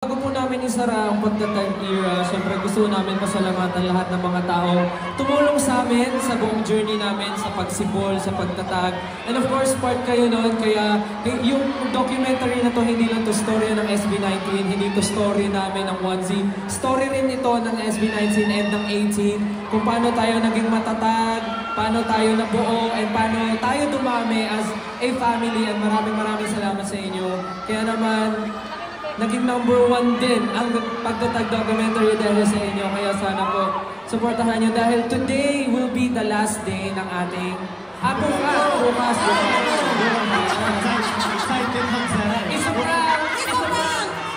Bago po namin isara ang pagtatag era, syempre gusto namin pasalamatan lahat ng mga tao tumulong sa amin sa buong journey namin sa pagsibol, sa pagtatag. And of course, part kayo noon, kaya yung documentary na to, hindi lang to story ng SB19, hindi to story namin ng 1Z. Story rin ito ng SB19 and ng 18, kung paano tayo naging matatag, paano tayo nabuo, and paano tayo dumami as a family. And maraming salamat sa inyo. Kaya naman, naging #1 din ang pagtatag documentary dahil sa inyo. Kaya sana po, supportahan nyo dahil today will be the last day ng ating bukas. Excited mag-saray.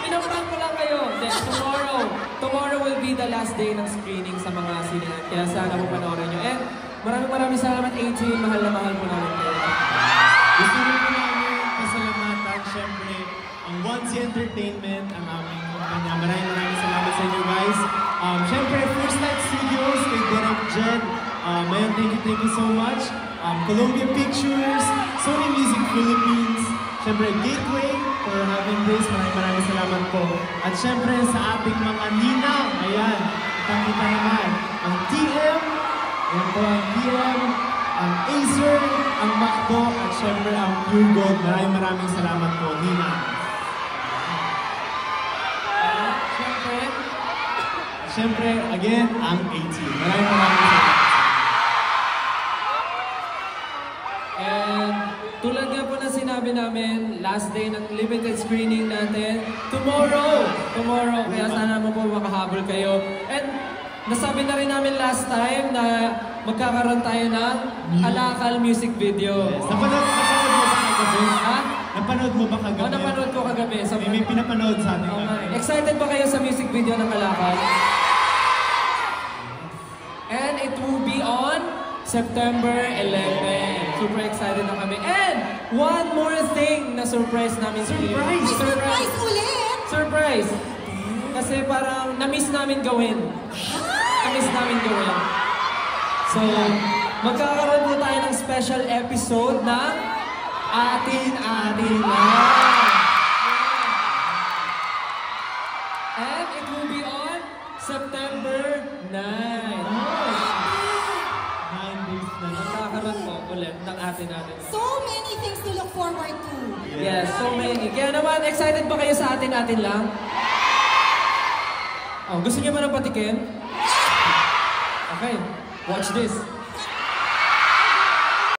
Pinaprank ko lang kayo. Then tomorrow will be the last day ng screening sa mga sinihan. Kaya sana po panoorin nyo. And maraming salamat 18. Mahal na mahal po namin kayo. Gusto rin po namin pasalamatan, syempre, ang 1Z Entertainment, ang aming kumpanya. Maraming salamat sa inyo guys. Syempre, First Light Studios, kay Derek Jed. Mayon, thank you so much. Columbia Pictures, Sony Music Philippines. Syempre, Gateway for having this. Maraming salamat po. At syempre, sa ating mga ninang, ayan, kita naman. Ang TM, ayan po ang TM, ang Acer, ang Macdo, at syempre ang Pure Gold. Maraming salamat po, Nina. Siyempre, again, ang 18. Maraming salamat. And tulad nga po na sinabi namin, last day ng limited screening natin, tomorrow. Kaya sana mo po makahabol kayo. And nasabi na rin namin last time na magkakaroon tayo ng Alakal music video. Yes. Napanood mo ba kagabi? Ha? Napanood mo ba kagabi? Napanood ko kagabi. May pinapanood sa atin. Excited ba kayo sa music video ng Alakal? And it will be on September 11. Super excited na kami. And one more thing na surprise namin. Surprise ulit! Surprise! Kasi parang na-miss namin gawin. So, magkakaroon po tayo ng special episode ng Atin-Atin Lang. And it will be on September 9. Magkakaroon po ulit ng Atin-Atin Lang. So many things to look forward to. Yes, so many. Kaya naman, excited ba kayo sa Atin-Atin Lang? Oh, gusto niyo ba ng patikin? Okay, watch this.